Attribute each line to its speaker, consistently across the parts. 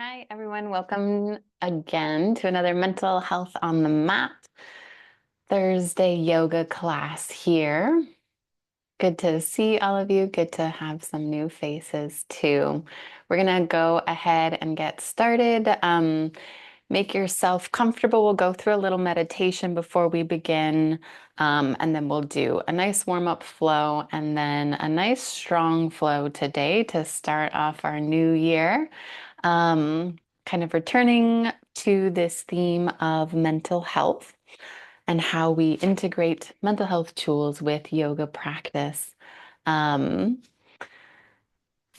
Speaker 1: Hi, everyone. Welcome again to another Mental Health on the Mat Thursday yoga class here. Good to see all of you. Good to have some new faces too. We're going to go ahead and get started. Make yourself comfortable. We'll go through a little meditation before we begin, and then we'll do a nice warm-up flow and then a nice strong flow today to start off our new year. Um, Kind of returning to this theme of mental health and how we integrate mental health tools with yoga practice. Um,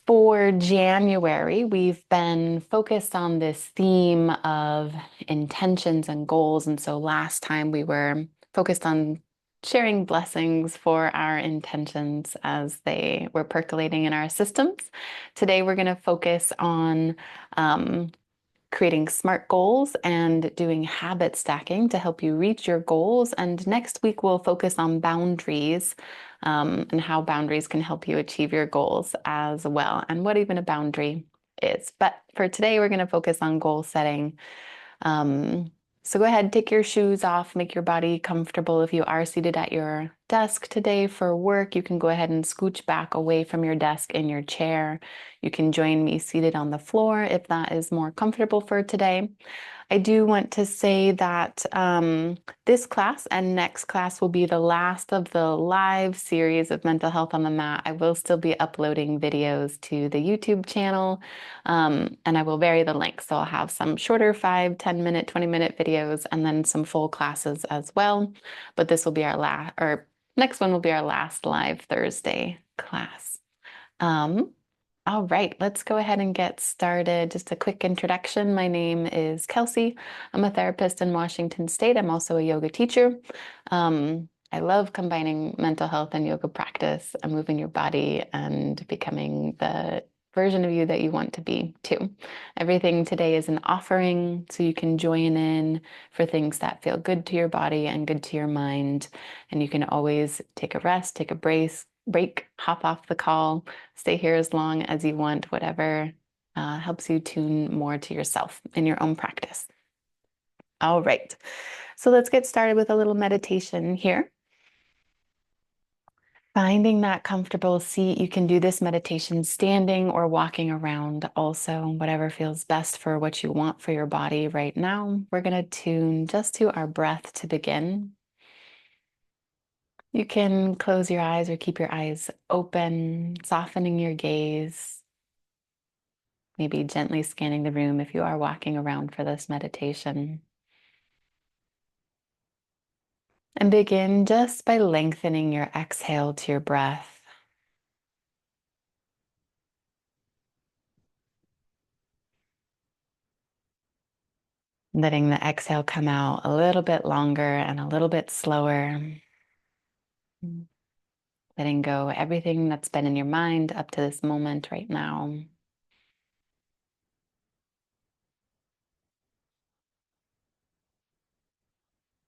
Speaker 1: for January, we've been focused on this theme of intentions and goals. And so last time we were focused on sharing blessings for our intentions as they were percolating in our systems. Today, we're going to focus on creating SMART goals and doing habit stacking to help you reach your goals. And next week, we'll focus on boundaries and how boundaries can help you achieve your goals as well, and what even a boundary is. But for today, we're going to focus on goal setting. Um, so go ahead, take your shoes off, make your body comfortable. If you are seated at your desk today for work, you can go ahead and scooch back away from your desk in your chair. You can join me seated on the floor if that is more comfortable for today. I do want to say that this class and next class will be the last of the live series of Mental Health on the Mat. I will still be uploading videos to the YouTube channel, and I will vary the length. So I'll have some shorter 5, 10-minute, 20-minute videos, and then some full classes as well. But this will be our last, or next one will be our last live Thursday class. Um, all right, let's go ahead and get started. Just a quick introduction. My name is Kelsey. I'm a therapist in Washington State. I'm also a yoga teacher. I love combining mental health and yoga practice and moving your body and becoming the version of you that you want to be too. Everything today is an offering, so you can join in for things that feel good to your body and good to your mind. And you can always take a rest, take a break, hop off the call, stay here as long as you want, whatever helps you tune more to yourself in your own practice. All right, so let's get started with a little meditation here. Finding that comfortable seat, you can do this meditation standing or walking around also, whatever feels best for what you want for your body right now. We're going to tune just to our breath to begin. You can close your eyes or keep your eyes open, softening your gaze. Maybe gently scanning the room if you are walking around for this meditation. And begin just by lengthening your exhale to your breath. Letting the exhale come out a little bit longer and a little bit slower. Letting go everything that's been in your mind up to this moment right now.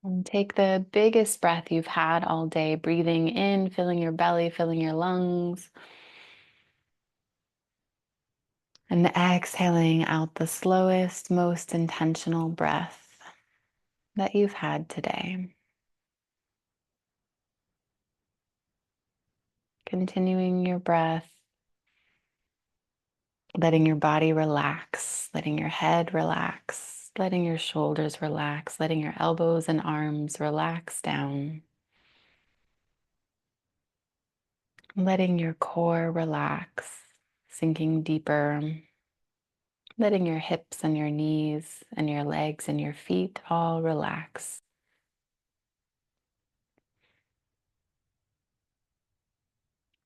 Speaker 1: And take the biggest breath you've had all day, breathing in, filling your belly, filling your lungs. And exhaling out the slowest, most intentional breath that you've had today. Continuing your breath, letting your body relax, letting your head relax, letting your shoulders relax, letting your elbows and arms relax down. Letting your core relax, sinking deeper, letting your hips and your knees and your legs and your feet all relax.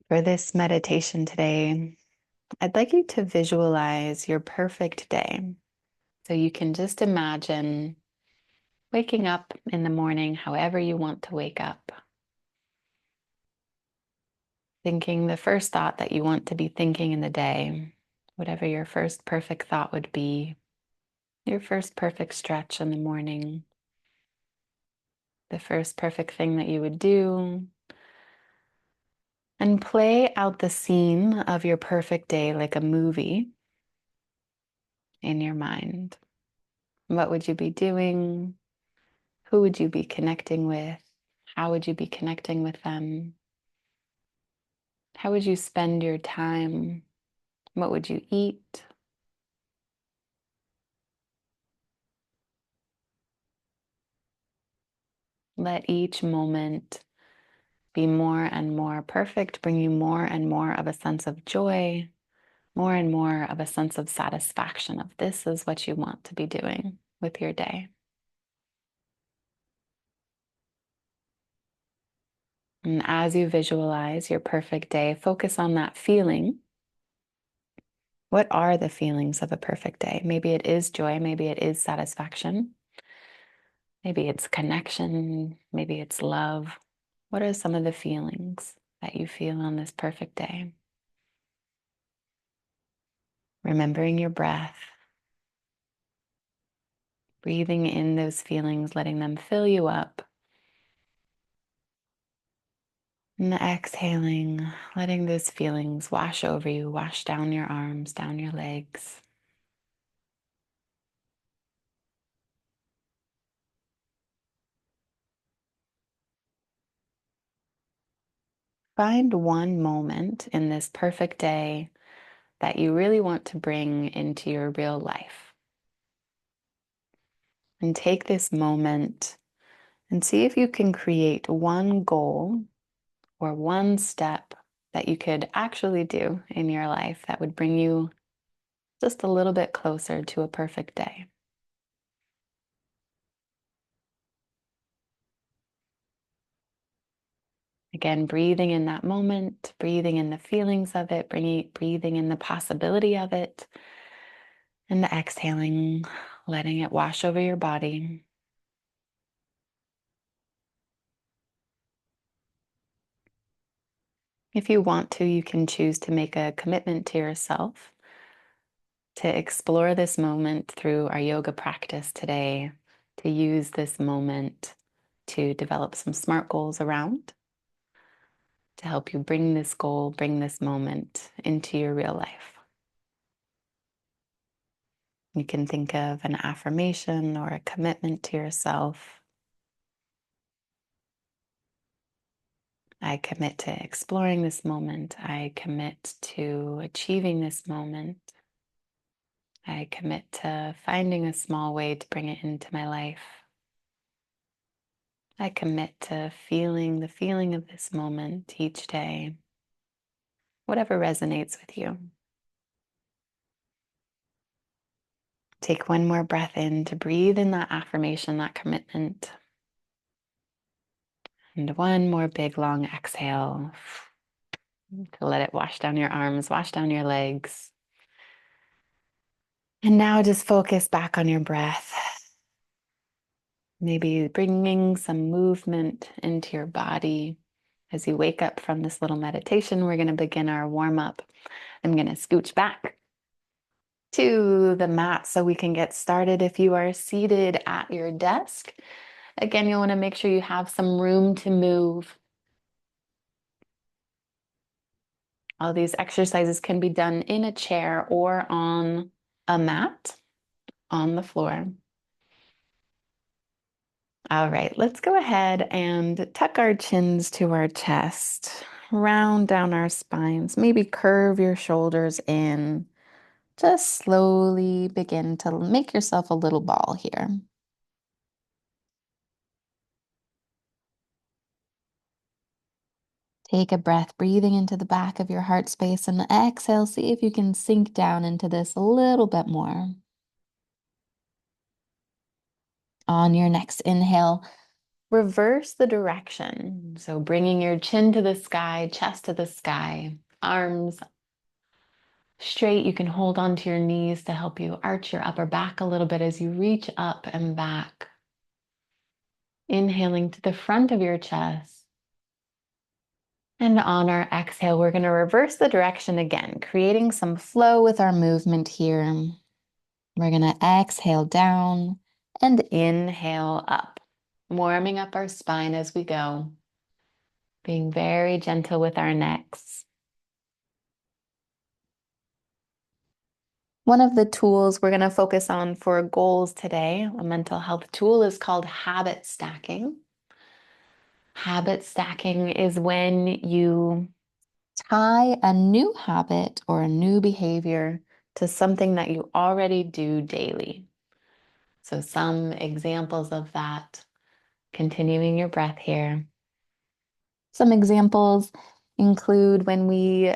Speaker 1: For this meditation today, I'd like you to visualize your perfect day. So you can just imagine waking up in the morning, however you want to wake up. Thinking the first thought that you want to be thinking in the day, whatever your first perfect thought would be, your first perfect stretch in the morning, the first perfect thing that you would do. And play out the scene of your perfect day like a movie. in your mind? What would you be doing? Who would you be connecting with? How would you be connecting with them? How would you spend your time? What would you eat? Let each moment be more and more perfect, bring you more and more of a sense of joy, more and more of a sense of satisfaction of this is what you want to be doing with your day. And as you visualize your perfect day, focus on that feeling. What are the feelings of a perfect day? Maybe it is joy, maybe it is satisfaction, maybe it's connection, maybe it's love. What are some of the feelings that you feel on this perfect day? Remembering your breath, breathing in those feelings, letting them fill you up, and exhaling, letting those feelings wash over you, wash down your arms, down your legs. Find one moment in this perfect day that you really want to bring into your real life. And take this moment and see if you can create one goal or one step that you could actually do in your life that would bring you just a little bit closer to a perfect day. Again, breathing in that moment, breathing in the feelings of it, breathing in the possibility of it, and exhaling, letting it wash over your body. If you want to, you can choose to make a commitment to yourself to explore this moment through our yoga practice today, to use this moment to develop some SMART goals around, to help you bring this goal, bring this moment into your real life. You can think of an affirmation or a commitment to yourself. I commit to exploring this moment. I commit to achieving this moment. I commit to finding a small way to bring it into my life. I commit to feeling the feeling of this moment each day, whatever resonates with you. Take one more breath in to breathe in that affirmation, that commitment. And one more big long exhale to let it wash down your arms, wash down your legs. And now just focus back on your breath. Maybe bringing some movement into your body. As you wake up from this little meditation, we're going to begin our warm up. I'm going to scooch back to the mat so we can get started. If you are seated at your desk, again, you'll want to make sure you have some room to move. All these exercises can be done in a chair or on a mat on the floor. All right, let's go ahead and tuck our chins to our chest, round down our spines, maybe curve your shoulders in. Just slowly begin to make yourself a little ball here. Take a breath, breathing into the back of your heart space, and exhale. See if you can sink down into this a little bit more. On your next inhale, reverse the direction. So bringing your chin to the sky, chest to the sky, arms straight. You can hold onto your knees to help you arch your upper back a little bit as you reach up and back. Inhaling to the front of your chest. And on our exhale, we're going to reverse the direction again, creating some flow with our movement here. We're going to exhale down and inhale up, warming up our spine as we go, being very gentle with our necks. One of the tools we're going to focus on for goals today, a mental health tool, is called habit stacking. Habit stacking is when you tie a new habit or a new behavior to something that you already do daily. So, some examples of that, continuing your breath here. Some examples include when we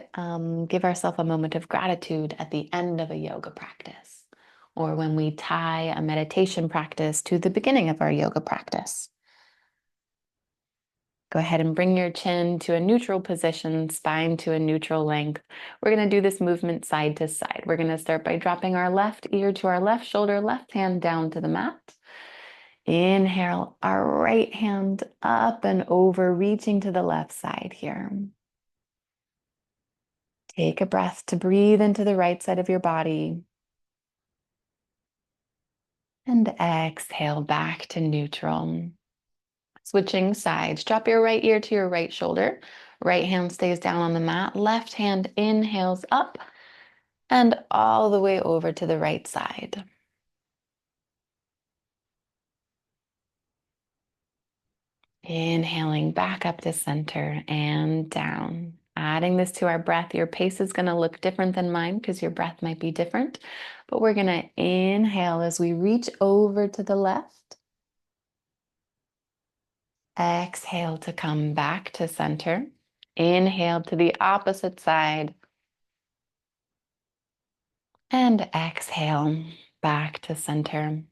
Speaker 1: give ourselves a moment of gratitude at the end of a yoga practice, or when we tie a meditation practice to the beginning of our yoga practice. Go ahead and bring your chin to a neutral position, spine to a neutral length. We're going to do this movement side to side. We're going to start by dropping our left ear to our left shoulder, left hand down to the mat. Inhale our right hand up and over, reaching to the left side here. Take a breath to breathe into the right side of your body. And exhale back to neutral. Switching sides. Drop your right ear to your right shoulder. Right hand stays down on the mat. Left hand inhales up and all the way over to the right side. Inhaling back up to center and down. Adding this to our breath, your pace is going to look different than mine because your breath might be different. But we're going to inhale as we reach over to the left. Exhale to come back to center. Inhale to the opposite side. And exhale back to center.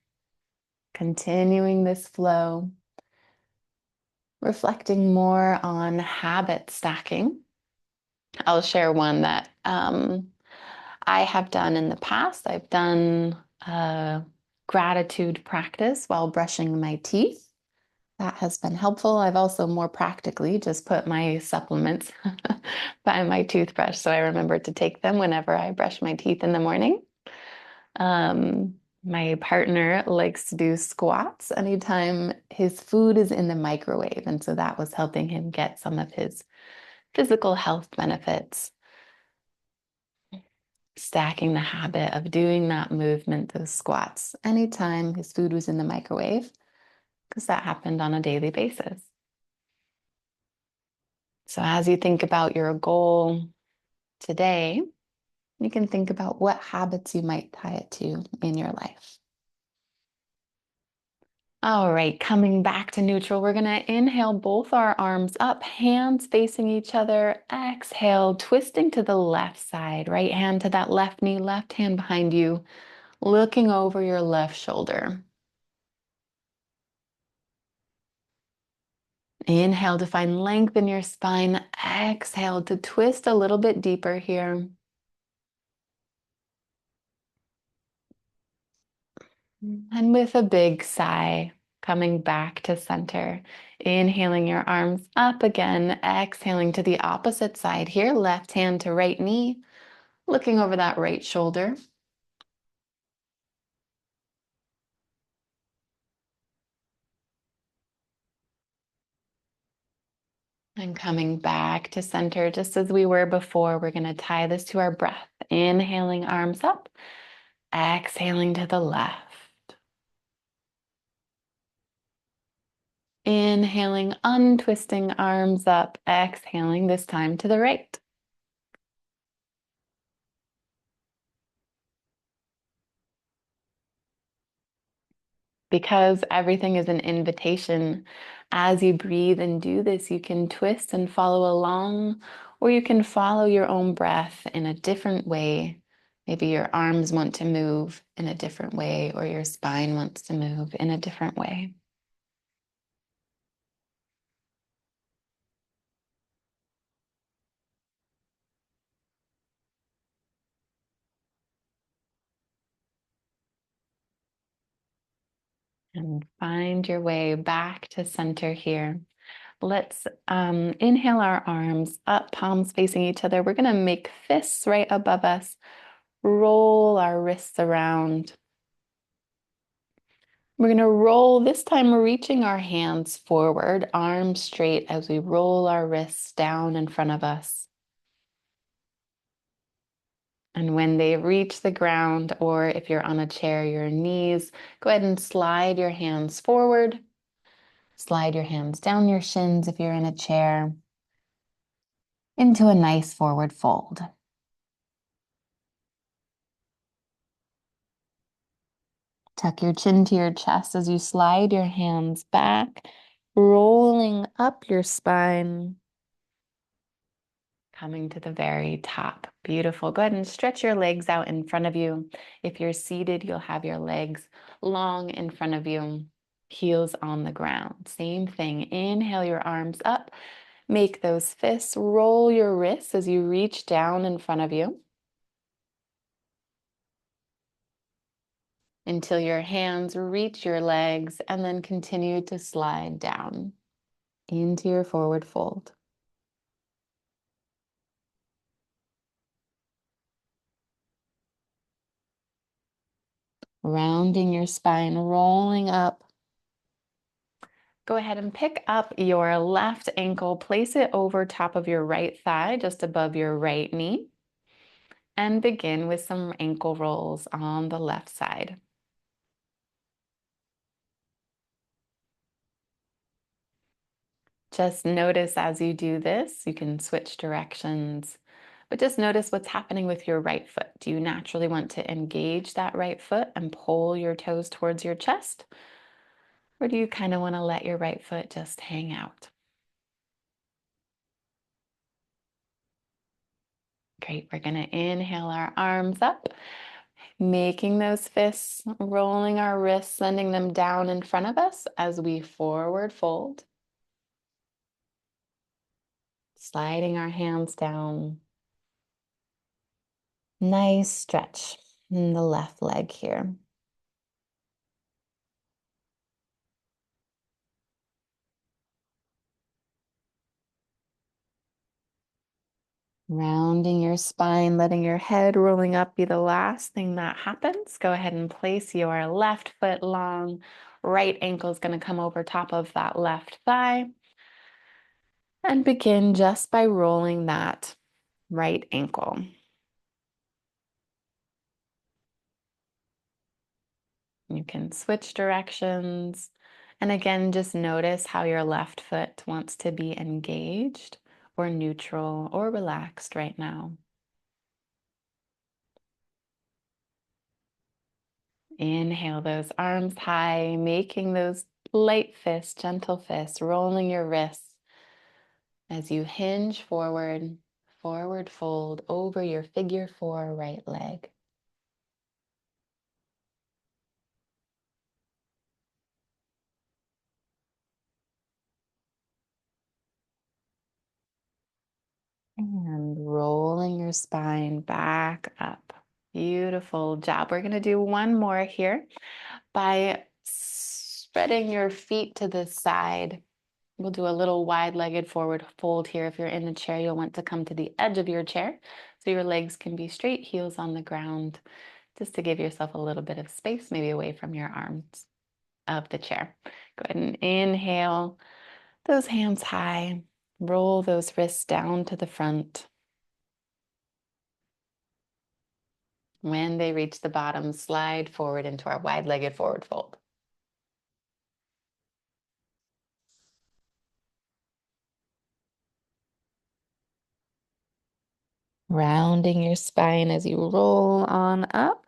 Speaker 1: Continuing this flow, reflecting more on habit stacking. I'll share one that I have done in the past. I've done a gratitude practice while brushing my teeth. That has been helpful. I've also more practically just put my supplements by my toothbrush so I remember to take them whenever I brush my teeth in the morning. My partner likes to do squats anytime his food is in the microwave. And so that was helping him get some of his physical health benefits. Stacking the habit of doing that movement, those squats, anytime his food was in the microwave, because that happened on a daily basis. So as you think about your goal today, you can think about what habits you might tie it to in your life. All right, coming back to neutral, we're going to inhale both our arms up, hands facing each other. Exhale, twisting to the left side, right hand to that left knee, left hand behind you, looking over your left shoulder. Inhale to find length in your spine. Exhale to twist a little bit deeper here. And with a big sigh, coming back to center. Inhaling your arms up again. Exhaling to the opposite side here. Left hand to right knee. Looking over that right shoulder. And coming back to center just as we were before. We're going to tie this to our breath. Inhaling arms up. Exhaling to the left. Inhaling, untwisting arms up. Exhaling this time to the right. Because everything is an invitation, as you breathe and do this, you can twist and follow along, or you can follow your own breath in a different way. Maybe your arms want to move in a different way, or your spine wants to move in a different way. And find your way back to center here. Let's inhale our arms up, palms facing each other. We're going to make fists right above us. Roll our wrists around. We're going to roll, this time reaching our hands forward, arms straight as we roll our wrists down in front of us. And when they reach the ground, or if you're on a chair, your knees, go ahead and slide your hands forward. Slide your hands down your shins if you're in a chair into a nice forward fold. Tuck your chin to your chest as you slide your hands back, rolling up your spine, coming to the very top. Beautiful. Go ahead and stretch your legs out in front of you. If you're seated, you'll have your legs long in front of you, heels on the ground. Same thing. Inhale your arms up. Make those fists. Roll your wrists as you reach down in front of you until your hands reach your legs, and then continue to slide down into your forward fold. Rounding your spine, rolling up. Go ahead and pick up your left ankle, place it over top of your right thigh, just above your right knee, and begin with some ankle rolls on the left side. Just notice as you do this, you can switch directions, but just notice what's happening with your right foot. Do you naturally want to engage that right foot and pull your toes towards your chest? Or do you kind of want to let your right foot just hang out? Great, we're gonna inhale our arms up, making those fists, rolling our wrists, sending them down in front of us as we forward fold. Sliding our hands down. Nice stretch in the left leg here. Rounding your spine, letting your head rolling up be the last thing that happens. Go ahead and place your left foot long. Right ankle is going to come over top of that left thigh. And begin just by rolling that right ankle. You can switch directions. And again, just notice how your left foot wants to be engaged or neutral or relaxed right now. Inhale those arms high, making those light fists, gentle fists, rolling your wrists as you hinge forward, forward fold over your figure four right leg. And rolling your spine back up. Beautiful job. We're going to do one more here by spreading your feet to the side. We'll do a little wide-legged forward fold here. If you're in the chair, you'll want to come to the edge of your chair so your legs can be straight, heels on the ground, just to give yourself a little bit of space, maybe away from your arms of the chair. Go ahead and inhale those hands high. Roll those wrists down to the front. When they reach the bottom, slide forward into our wide-legged forward fold. Rounding your spine as you roll on up.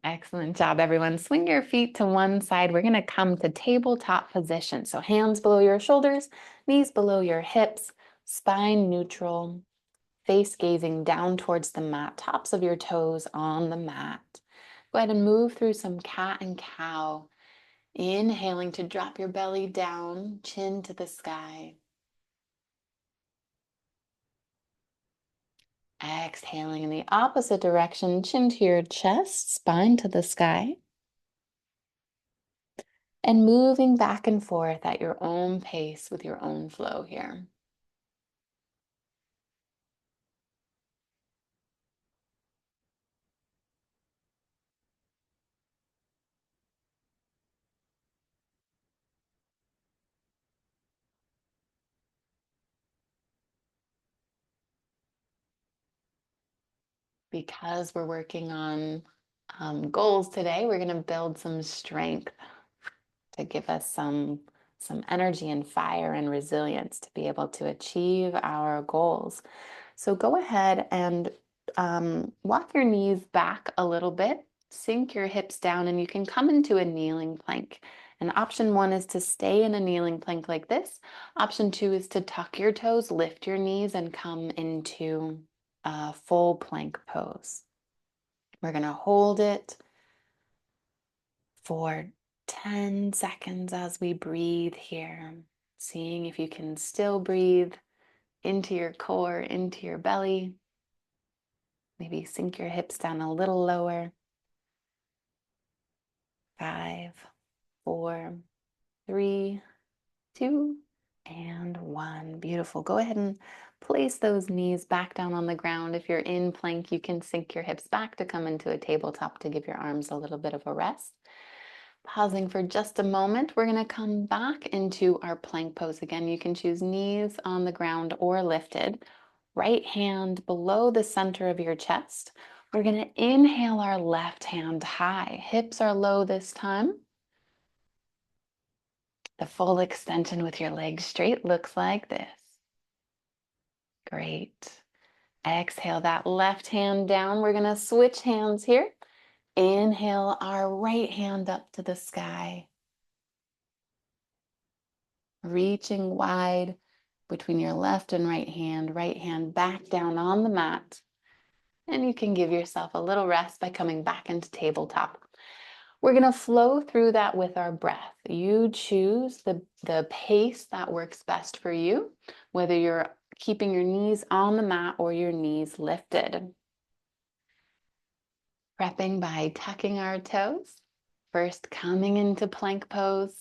Speaker 1: Excellent job, everyone. Swing your feet to one side. We're going to come to tabletop position. So hands below your shoulders, knees below your hips, spine neutral, face gazing down towards the mat, tops of your toes on the mat. Go ahead and move through some cat and cow. Inhaling to drop your belly down, chin to the sky. Exhaling in the opposite direction, chin to your chest, spine to the sky. And moving back and forth at your own pace with your own flow here. Because we're working on goals today, we're going to build some strength to give us some energy and fire and resilience to be able to achieve our goals. So go ahead and walk your knees back a little bit, sink your hips down, and you can come into a kneeling plank. And option one is to stay in a kneeling plank like this. Option two is to tuck your toes, lift your knees, and come into a full plank pose. We're going to hold it for 10 seconds as we breathe here, seeing if you can still breathe into your core, into your belly. Maybe sink your hips down a little lower. 5, 4, 3, 2, and 1. Beautiful. Go ahead and place those knees back down on the ground. If you're in plank, you can sink your hips back to come into a tabletop to give your arms a little bit of a rest. Pausing for just a moment, we're going to come back into our plank pose again. You can choose knees on the ground or lifted. Right hand below the center of your chest. We're going to inhale our left hand high. Hips are low this time. The full extension with your legs straight looks like this. Great. Exhale that left hand down. We're going to switch hands here. Inhale our right hand up to the sky. Reaching wide between your left and right hand back down on the mat. And you can give yourself a little rest by coming back into tabletop. We're going to flow through that with our breath. You choose the pace that works best for you, whether you're keeping your knees on the mat or your knees lifted. Prepping by tucking our toes. First, coming into plank pose.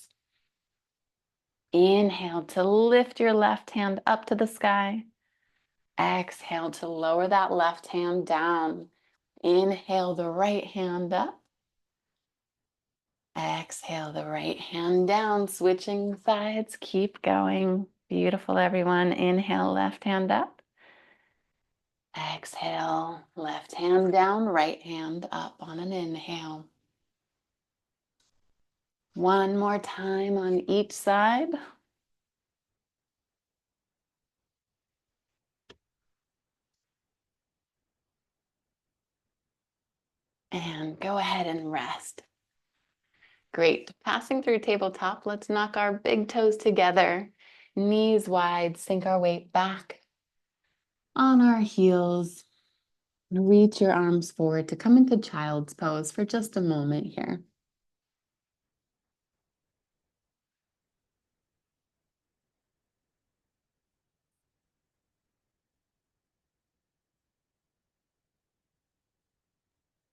Speaker 1: Inhale to lift your left hand up to the sky. Exhale to lower that left hand down. Inhale the right hand up. Exhale the right hand down, switching sides. Keep going. Beautiful, everyone. Inhale, left hand up. Exhale, left hand down, right hand up on an inhale. One more time on each side. And go ahead and rest. Great. Passing through tabletop, let's knock our big toes together. Knees wide, sink our weight back on our heels. Reach your arms forward to come into child's pose for just a moment here.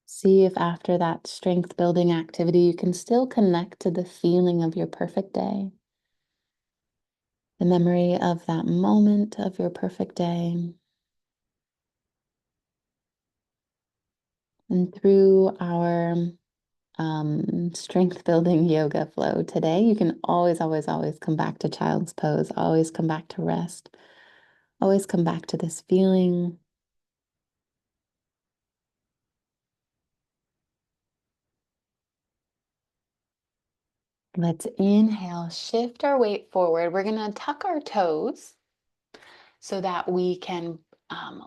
Speaker 1: See if after that strength building activity, you can still connect to the feeling of your perfect day. The memory of that moment of your perfect day. And through our strength building yoga flow today, you can always, always, always come back to child's pose, always come back to rest, always come back to this feeling. Let's inhale, shift our weight forward. We're going to tuck our toes so that we can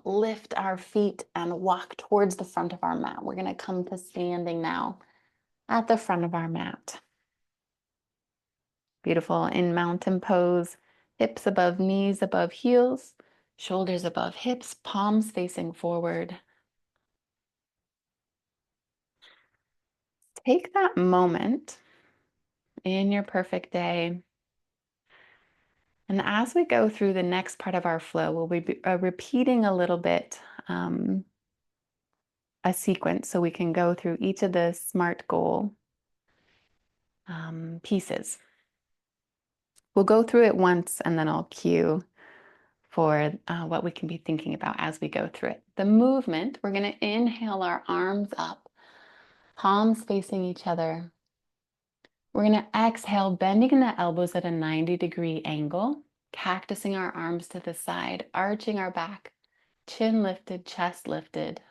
Speaker 1: lift our feet and walk towards the front of our mat. We're going to come to standing now at the front of our mat. Beautiful. In mountain pose, hips above knees, above heels, shoulders above hips, palms facing forward. Take that moment in your perfect day. And as we go through the next part of our flow, we'll be repeating a little bit a sequence so we can go through each of the SMART goal pieces. We'll go through it once and then I'll cue for what we can be thinking about as we go through it. The movement, we're going to inhale our arms up, palms facing each other. We're going to exhale, bending the elbows at a 90-degree angle, cactusing our arms to the side, arching our back, chin lifted, chest lifted.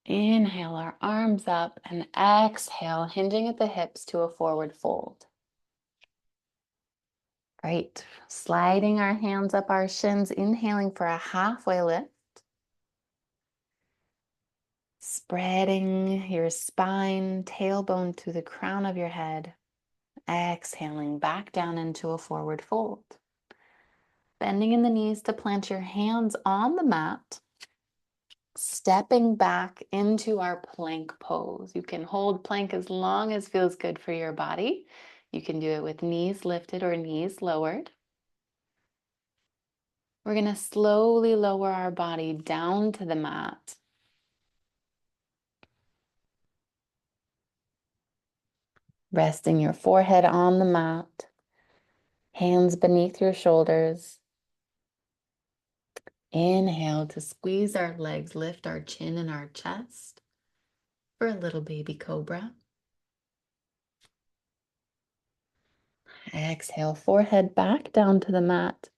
Speaker 1: Inhale our arms up and exhale, hinging at the hips to a forward fold. Great. Sliding our hands up our shins, inhaling for a halfway lift. Spreading your spine, tailbone to the crown of your head. Exhaling back down into a forward fold. Bending in the knees to plant your hands on the mat. Stepping back into our plank pose. You can hold plank as long as feels good for your body. You can do it with knees lifted or knees lowered. We're going to slowly lower our body down to the mat. Resting your forehead on the mat. Hands beneath your shoulders. Inhale to squeeze our legs, lift our chin and our chest for a little baby cobra. Exhale, forehead back down to the mat.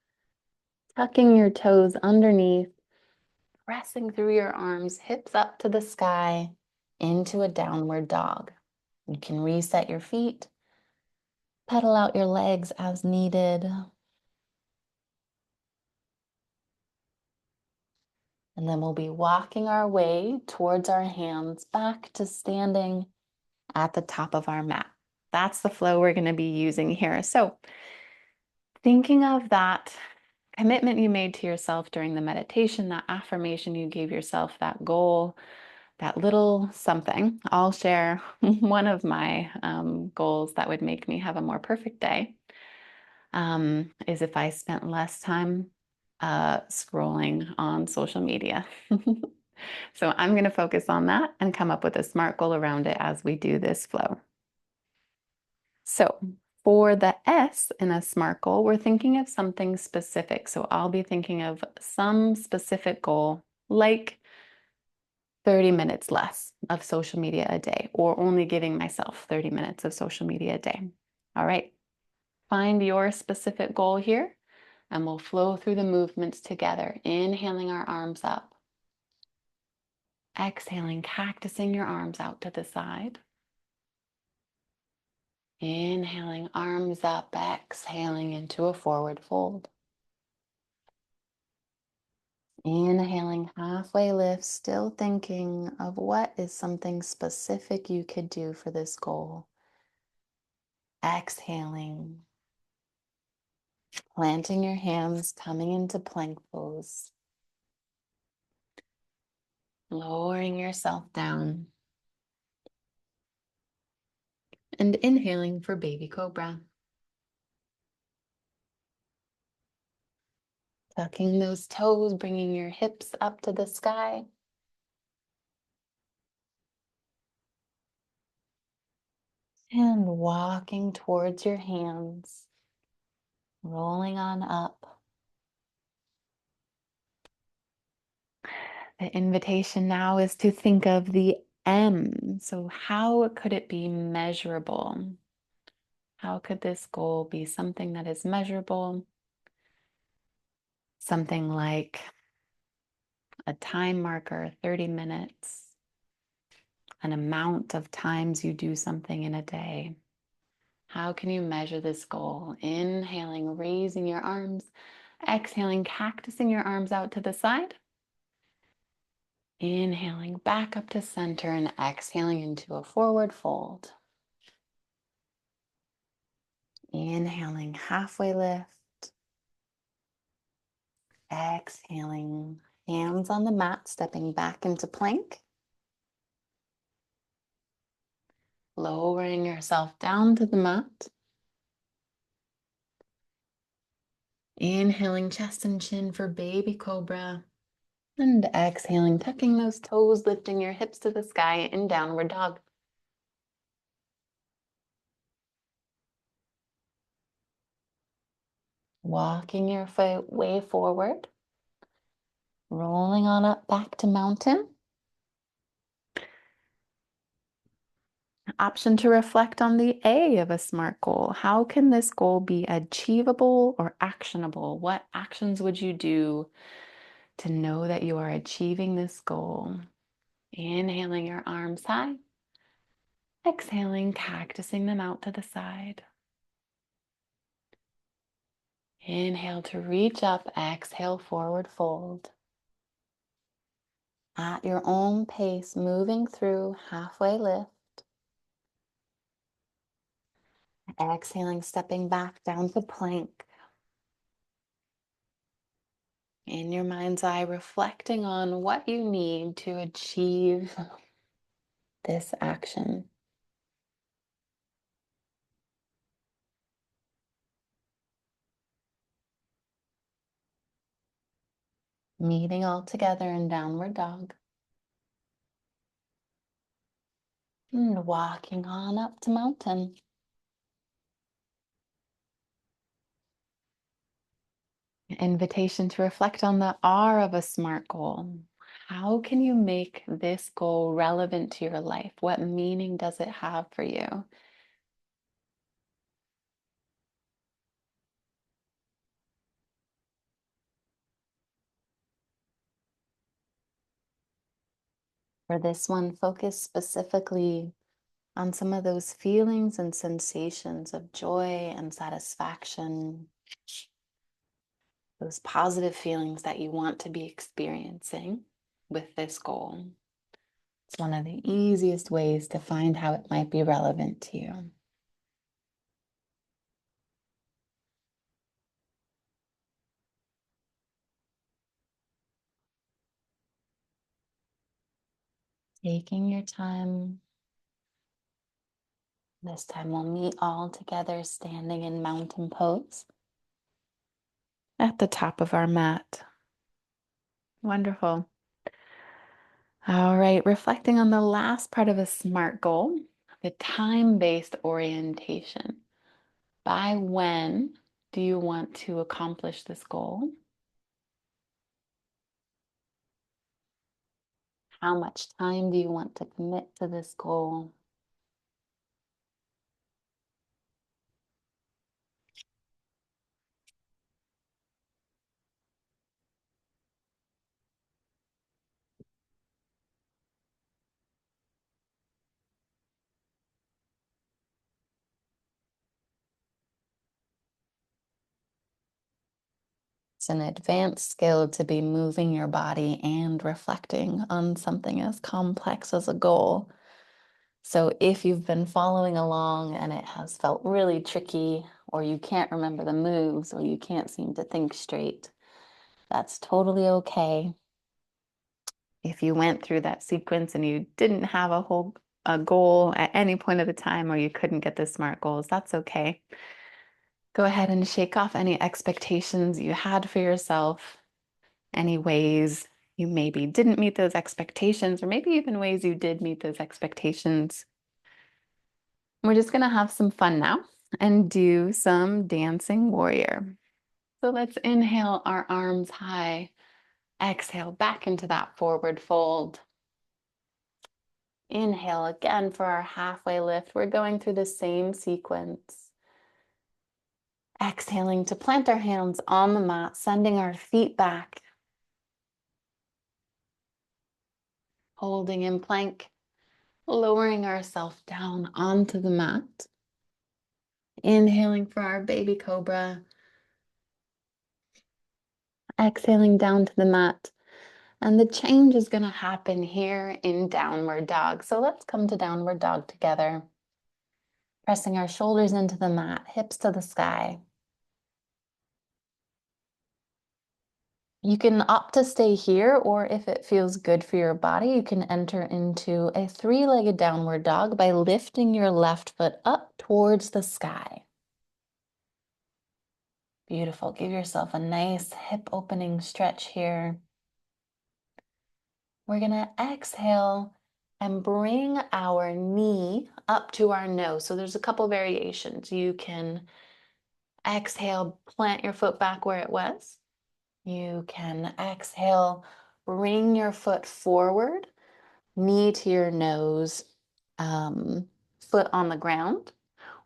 Speaker 1: Tucking your toes underneath, pressing through your arms, hips up to the sky, into a downward dog. You can reset your feet, pedal out your legs as needed. And then we'll be walking our way towards our hands back to standing at the top of our mat. That's the flow we're going to be using here. So thinking of that commitment you made to yourself during the meditation, that affirmation you gave yourself, that goal, that little something. I'll share one of my goals that would make me have a more perfect day is if I spent less time scrolling on social media. So I'm going to focus on that and come up with a SMART goal around it as we do this flow. So for the S in a SMART goal, we're thinking of something specific. So I'll be thinking of some specific goal, like 30 minutes less of social media a day, or only giving myself 30 minutes of social media a day. All right, find your specific goal here, and we'll flow through the movements together, inhaling our arms up. Exhaling, cactusing your arms out to the side. Inhaling, arms up, exhaling into a forward fold. Inhaling, halfway lift, still thinking of what is something specific you could do for this goal. Exhaling, planting your hands, coming into plank pose. Lowering yourself down. And inhaling for baby cobra. Tucking those toes, bringing your hips up to the sky. And walking towards your hands, rolling on up. The invitation now is to think of the M. So how could it be measurable? How could this goal be something that is measurable? Something like a time marker, 30 minutes, an amount of times you do something in a day. How can you measure this goal? Inhaling, raising your arms. Exhaling, cactusing your arms out to the side. Inhaling back up to center and exhaling into a forward fold. Inhaling, halfway lift. Exhaling, hands on the mat, stepping back into plank. Lowering yourself down to the mat. Inhaling, chest and chin for baby cobra. And exhaling, tucking those toes, lifting your hips to the sky in downward dog. Walking your way forward. Rolling on up back to mountain. Option to reflect on the A of a SMART goal. How can this goal be achievable or actionable? What actions would you do to know that you are achieving this goal? Inhaling your arms high. Exhaling, cactusing them out to the side. Inhale to reach up. Exhale, forward fold. At your own pace, moving through halfway lift. Exhaling, stepping back down to plank. In your mind's eye, reflecting on what you need to achieve this action. Meeting all together in downward dog. And walking on up to mountain. Invitation to reflect on the R of a SMART goal. How can you make this goal relevant to your life? What meaning does it have for you? For this one, focus specifically on some of those feelings and sensations of joy and satisfaction, those positive feelings that you want to be experiencing with this goal. It's one of the easiest ways to find how it might be relevant to you. Taking your time. This time we'll meet all together standing in mountain pose at the top of our mat. Wonderful. All right, reflecting on the last part of a SMART goal, the time-based orientation. By when do you want to accomplish this goal? How much time do you want to commit to this goal? It's an advanced skill to be moving your body and reflecting on something as complex as a goal. So if you've been following along and it has felt really tricky, or you can't remember the moves, or you can't seem to think straight, that's totally okay. If you went through that sequence and you didn't have a goal at any point of the time, or you couldn't get the SMART goals, that's okay. Go ahead and shake off any expectations you had for yourself, any ways you maybe didn't meet those expectations, or maybe even ways you did meet those expectations. We're just going to have some fun now and do some dancing warrior. So let's inhale our arms high. Exhale back into that forward fold. Inhale again for our halfway lift. We're going through the same sequence. Exhaling to plant our hands on the mat, sending our feet back. Holding in plank, lowering ourselves down onto the mat. Inhaling for our baby cobra. Exhaling down to the mat. And the change is going to happen here in downward dog. So let's come to downward dog together. Pressing our shoulders into the mat, hips to the sky. You can opt to stay here, or if it feels good for your body, you can enter into a three-legged downward dog by lifting your left foot up towards the sky. Beautiful. Give yourself a nice hip opening stretch here. We're going to exhale and bring our knee up to our nose. So there's a couple variations. You can exhale, plant your foot back where it was. You can exhale, bring your foot forward, knee to your nose, foot on the ground.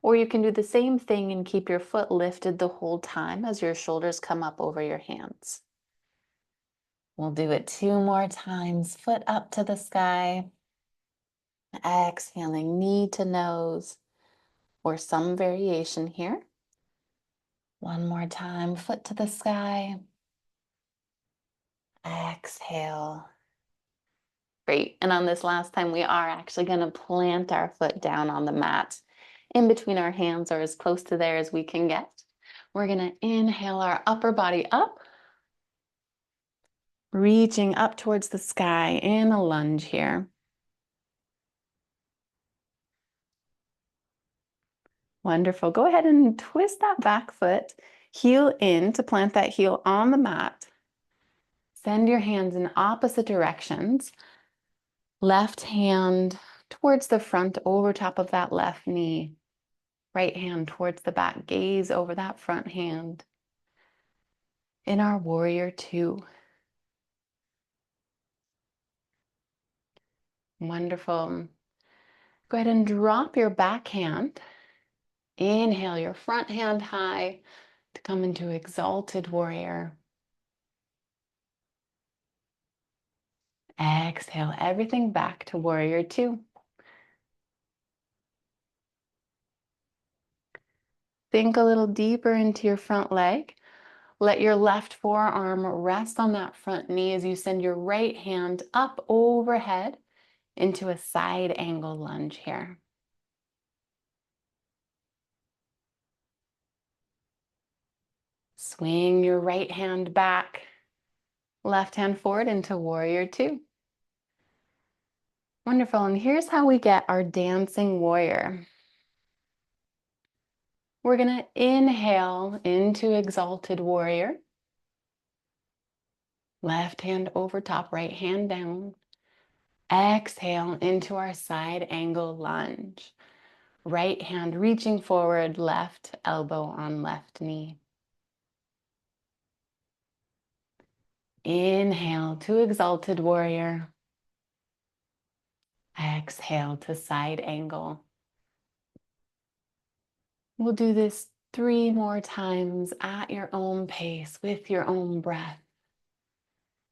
Speaker 1: Or you can do the same thing and keep your foot lifted the whole time as your shoulders come up over your hands. We'll do it 2 more times. Foot up to the sky. Exhaling, knee to nose, or some variation here. 1 more time, foot to the sky. Exhale. Great. And on this last time, we are actually going to plant our foot down on the mat in between our hands or as close to there as we can get. We're going to inhale our upper body up, reaching up towards the sky in a lunge here. Wonderful. Go ahead and twist that back foot, heel in to plant that heel on the mat. Send your hands in opposite directions. Left hand towards the front over top of that left knee. Right hand towards the back, gaze over that front hand. In our warrior two. Wonderful. Go ahead and drop your back hand. Inhale your front hand high to come into exalted warrior. Exhale everything back to warrior two. Think a little deeper into your front leg. Let your left forearm rest on that front knee as you send your right hand up overhead into a side angle lunge here. Swing your right hand back, left hand forward into warrior two. Wonderful. And here's how we get our dancing warrior. We're going to inhale into exalted warrior. Left hand over top, right hand down. Exhale into our side angle lunge. Right hand reaching forward, left elbow on left knee. Inhale to exalted warrior. Exhale to side angle. We'll do this 3 more times at your own pace with your own breath.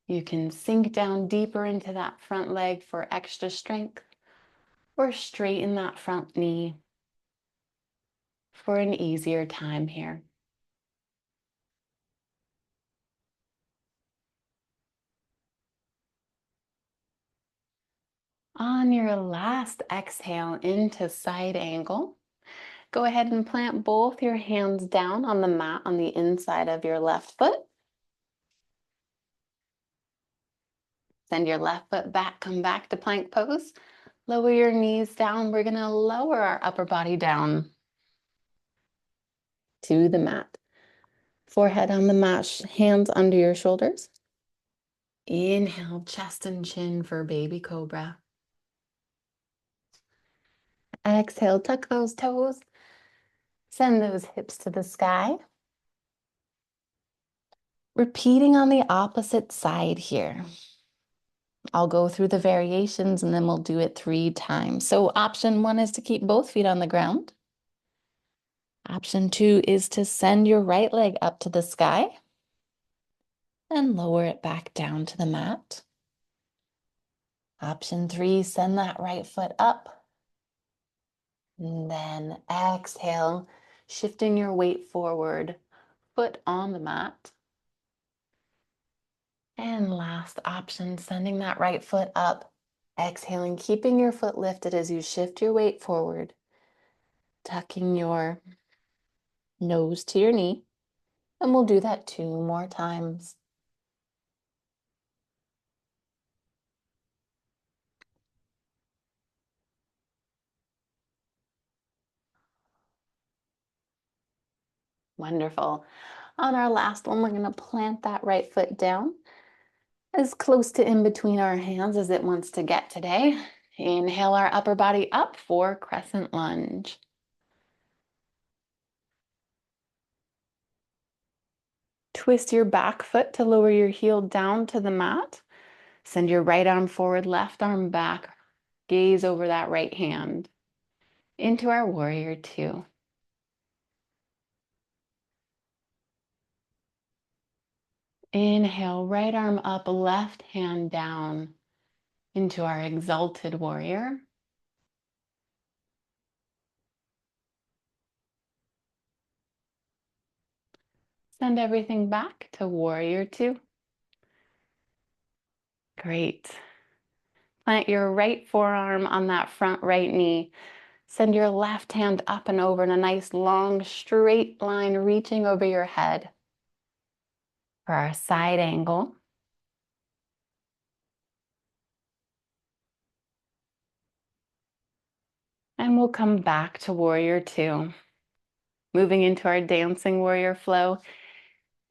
Speaker 1: You can sink down deeper into that front leg for extra strength, or straighten that front knee for an easier time here. On your last exhale into side angle, go ahead and plant both your hands down on the mat on the inside of your left foot. Send your left foot back, come back to plank pose. Lower your knees down. We're going to lower our upper body down to the mat. Forehead on the mat, hands under your shoulders. Inhale, chest and chin for baby cobra. Exhale, tuck those toes. Send those hips to the sky. Repeating on the opposite side here. I'll go through the variations and then we'll do it 3 times. So option 1 is to keep both feet on the ground. Option 2 is to send your right leg up to the sky and lower it back down to the mat. Option 3, send that right foot up. And then exhale, shifting your weight forward, foot on the mat. And last option, sending that right foot up, exhaling, keeping your foot lifted as you shift your weight forward, tucking your nose to your knee. And we'll do that 2 more times. Wonderful. On our last one, we're going to plant that right foot down as close to in between our hands as it wants to get today. Inhale our upper body up for crescent lunge. Twist your back foot to lower your heel down to the mat. Send your right arm forward, left arm back. Gaze over that right hand into our warrior two. Inhale, right arm up, left hand down into our exalted warrior. Send everything back to warrior two. Great. Plant your right forearm on that front right knee. Send your left hand up and over in a nice long straight line reaching over your head for our side angle. And we'll come back to warrior two. Moving into our dancing warrior flow.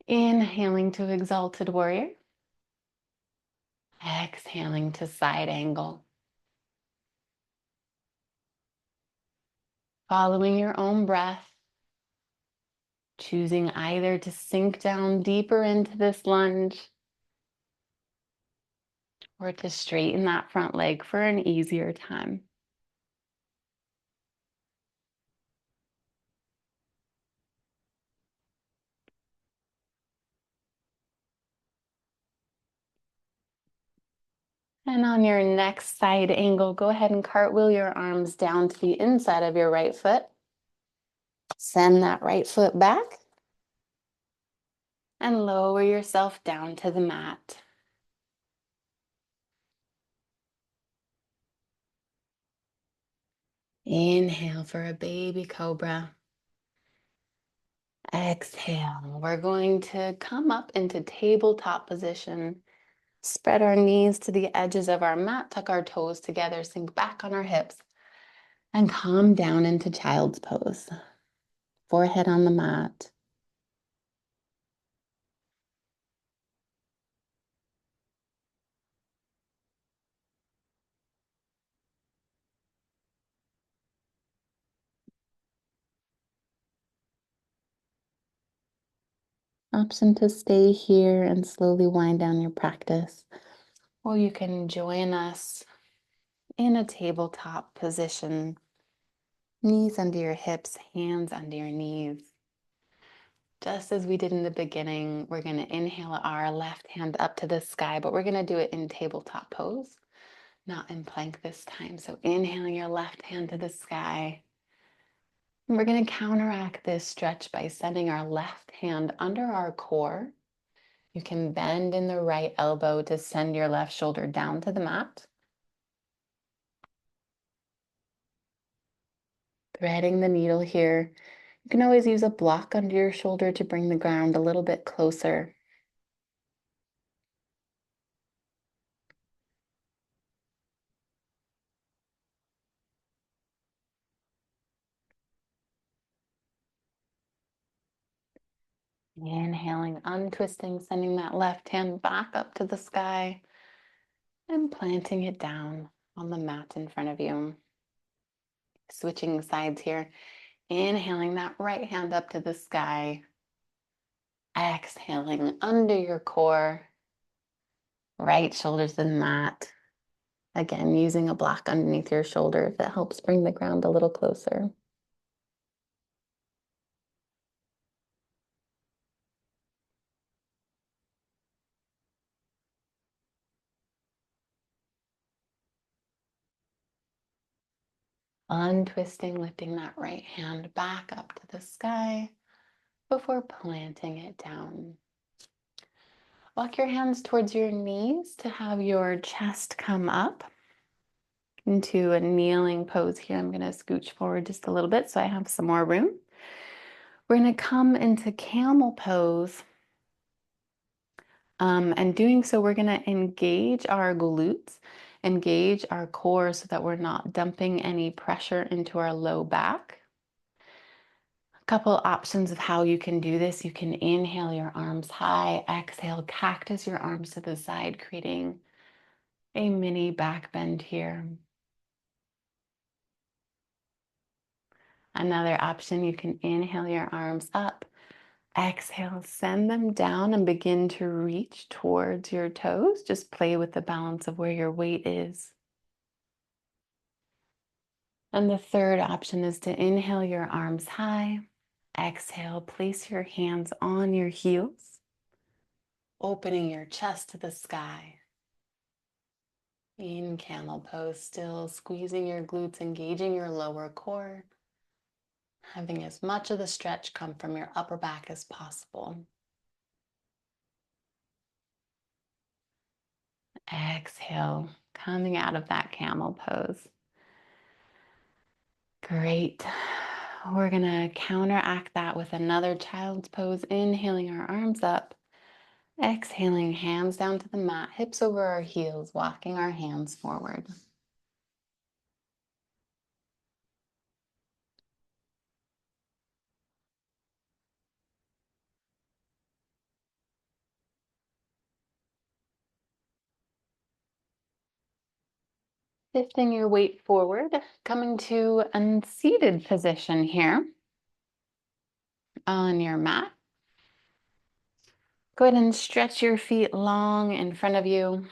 Speaker 1: Inhaling to exalted warrior. Exhaling to side angle. Following your own breath. Choosing either to sink down deeper into this lunge or to straighten that front leg for an easier time. And on your next side angle, go ahead and cartwheel your arms down to the inside of your right foot. Send that right foot back and lower yourself down to the mat. Inhale for a baby cobra. Exhale. We're going to come up into tabletop position. Spread our knees to the edges of our mat, tuck our toes together, sink back on our hips, and calm down into child's pose. Forehead on the mat. Option to stay here and slowly wind down your practice. Or you can join us in a tabletop position. Knees under your hips, hands under your knees. Just as we did in the beginning, we're going to inhale our left hand up to the sky, but we're going to do it in tabletop pose, not in plank this time. So inhaling your left hand to the sky. And we're going to counteract this stretch by sending our left hand under our core. You can bend in the right elbow to send your left shoulder down to the mat. Threading the needle here. You can always use a block under your shoulder to bring the ground a little bit closer. Inhaling, untwisting, sending that left hand back up to the sky and planting it down on the mat in front of you. Switching sides here. Inhaling that right hand up to the sky. Exhaling under your core. Right shoulder to the mat. Again, using a block underneath your shoulder if it helps bring the ground a little closer. Untwisting, lifting that right hand back up to the sky before planting it down. Walk your hands towards your knees to have your chest come up into a kneeling pose here. I'm going to scooch forward just a little bit so I have some more room. We're going to come into camel pose. And doing so, we're going to engage our glutes, engage our core so that we're not dumping any pressure into our low back. A couple options of how you can do this. You can inhale your arms high, exhale, cactus your arms to the side, creating a mini back bend here. Another option, you can inhale your arms up, exhale, send them down and begin to reach towards your toes. Just play with the balance of where your weight is. And the third option is to inhale your arms high, exhale, place your hands on your heels. opening your chest to the sky. In camel pose, still squeezing your glutes, engaging your lower core, having as much of the stretch come from your upper back as possible. Exhale, coming out of that camel pose. Great. We're gonna counteract that with another child's pose, inhaling our arms up, exhaling, hands down to the mat, hips over our heels, walking our hands forward. Shifting your weight forward, coming to a seated position here on your mat. Go ahead and stretch your feet long in front of you.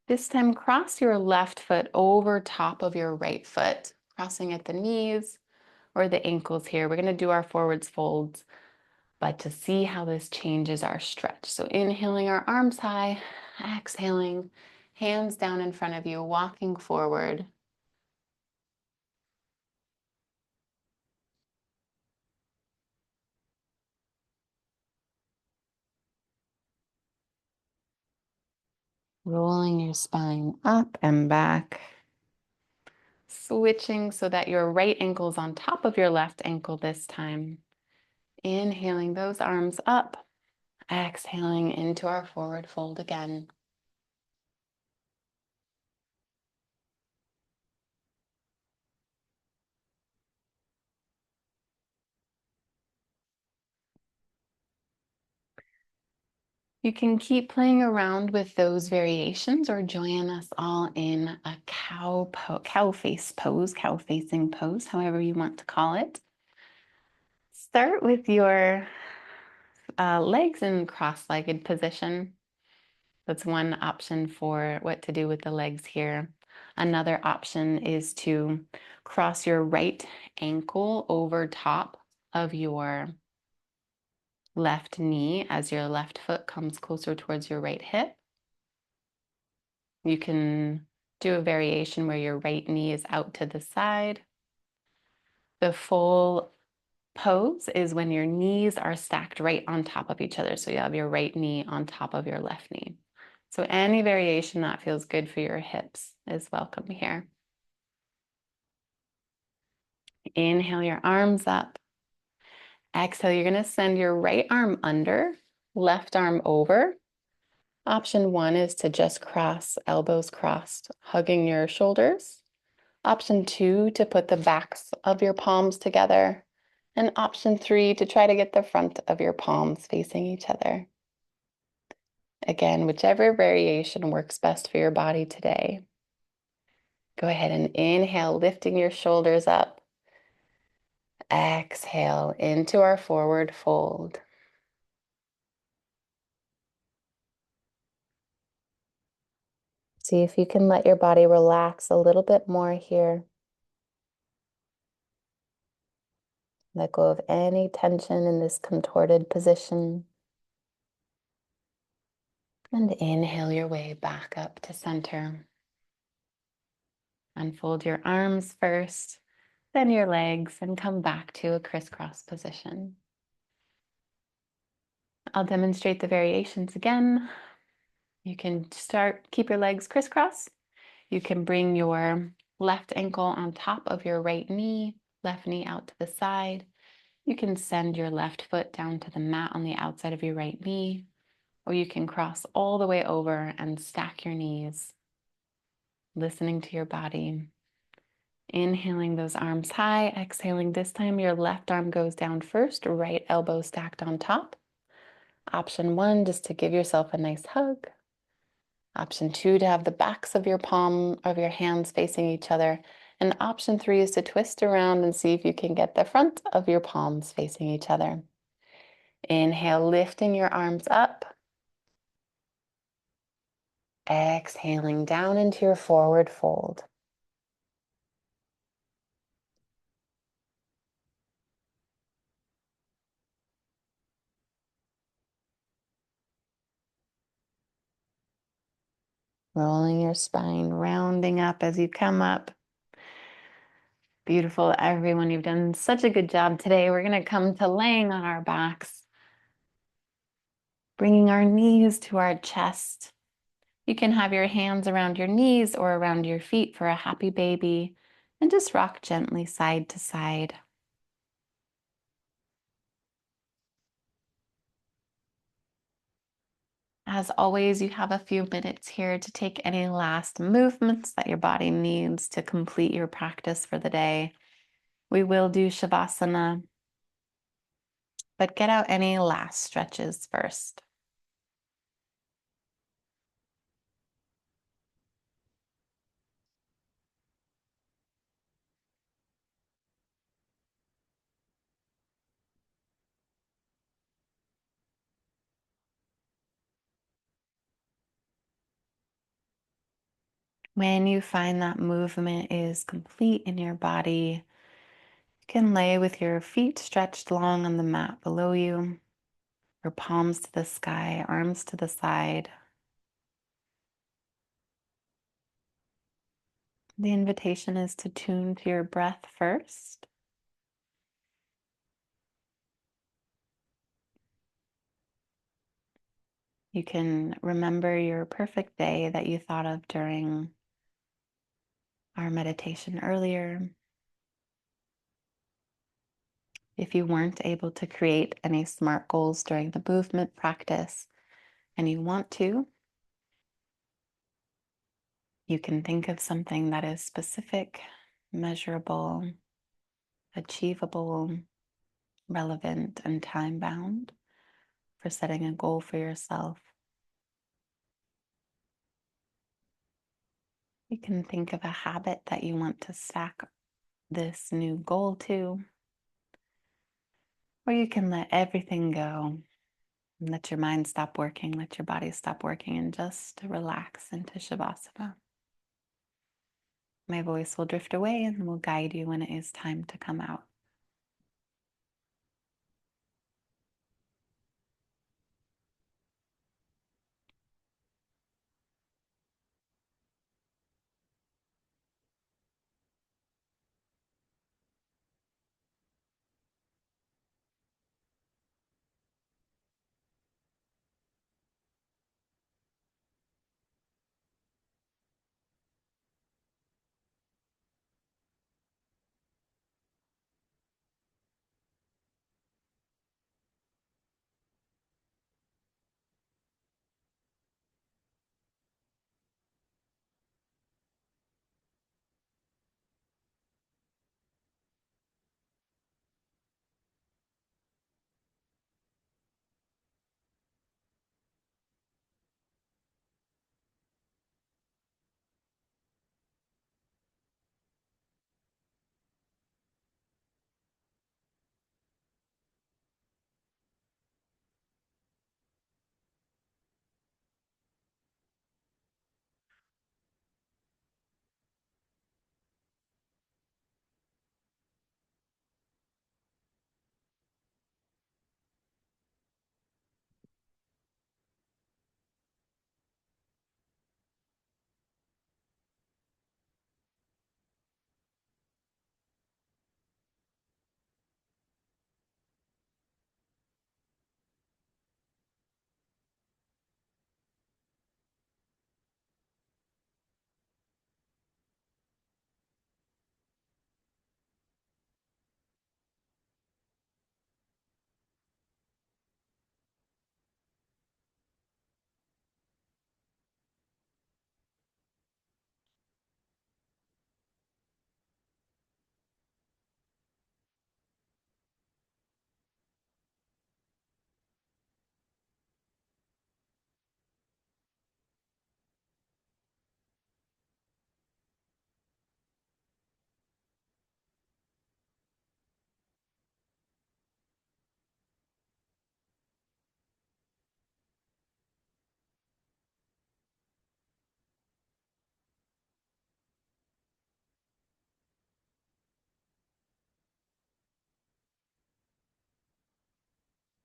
Speaker 1: This time, cross your left foot over top of your right foot, crossing at the knees or the ankles here. We're going to do our forwards folds, but to see how this changes our stretch. So inhaling our arms high, exhaling, hands down in front of you, walking forward. Rolling your spine up and back. Switching so that your right ankle is on top of your left ankle this time. Inhaling those arms up, exhaling into our forward fold again. You can keep playing around with those variations or join us all in a cow face pose, cow facing pose, however you want to call it. Start with your legs in cross-legged position. That's one option for what to do with the legs here. Another option is to cross your right ankle over top of your left knee as your left foot comes closer towards your right hip. You can do a variation where your right knee is out to the side. The full pose is when your knees are stacked right on top of each other. So you have your right knee on top of your left knee. So any variation that feels good for your hips is welcome here. Inhale your arms up. Exhale, you're going to send your right arm under, left arm over. Option one is to just cross, elbows crossed, hugging your shoulders. Option two, to put the backs of your palms together. And option three, to try to get the front of your palms facing each other. Again, whichever variation works best for your body today. Go ahead and inhale, lifting your shoulders up. Exhale into our forward fold. See if you can let your body relax a little bit more here. Let go of any tension in this contorted position. And inhale your way back up to center. Unfold your arms first, then your legs, and come back to a crisscross position. I'll demonstrate the variations again. You can keep your legs crisscross. You can bring your left ankle on top of your right knee, left knee out to the side. You can send your left foot down to the mat on the outside of your right knee, or you can cross all the way over and stack your knees, listening to your body. Inhaling those arms high, exhaling this time, your left arm goes down first, right elbow stacked on top. Option one, just to give yourself a nice hug. Option two, to have the backs of your hands facing each other. And option three is to twist around and see if you can get the front of your palms facing each other. Inhale, lifting your arms up. Exhaling down into your forward fold. Rolling your spine, rounding up as you come up. Beautiful, everyone. You've done such a good job today. We're going to come to laying on our backs, bringing our knees to our chest. You can have your hands around your knees or around your feet for a happy baby, and just rock gently side to side. As always, you have a few minutes here to take any last movements that your body needs to complete your practice for the day. We will do Shavasana, but get out any last stretches first. When you find that movement is complete in your body, you can lay with your feet stretched long on the mat below you, your palms to the sky, arms to the side. The invitation is to tune to your breath first. You can remember your perfect day that you thought of during our meditation earlier. If you weren't able to create any SMART goals during the movement practice and you want to, you can think of something that is specific, measurable, achievable, relevant, and time-bound for setting a goal for yourself. You can think of a habit that you want to stack this new goal to, or you can let everything go. Let your mind stop working, let your body stop working, and just relax into Shavasana. My voice will drift away and will guide you when it is time to come out.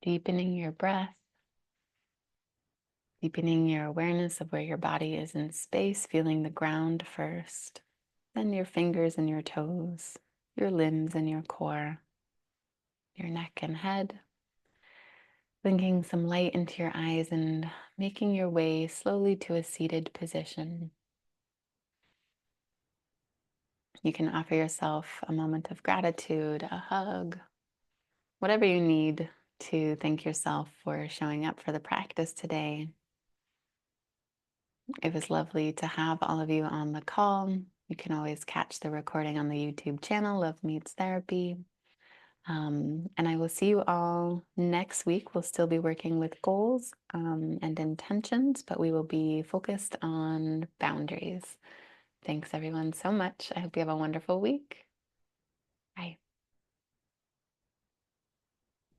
Speaker 1: Deepening your breath. Deepening your awareness of where your body is in space, feeling the ground first, then your fingers and your toes, your limbs and your core, your neck and head. Bringing some light into your eyes and making your way slowly to a seated position. You can offer yourself a moment of gratitude, a hug, whatever you need to thank yourself for showing up for the practice today. It was lovely to have all of you on the call. You can always catch the recording on the YouTube channel, Love Meets Therapy. And I will see you all next week. We'll still be working with goals and intentions, but we will be focused on boundaries. Thanks everyone so much. I hope you have a wonderful week. Bye.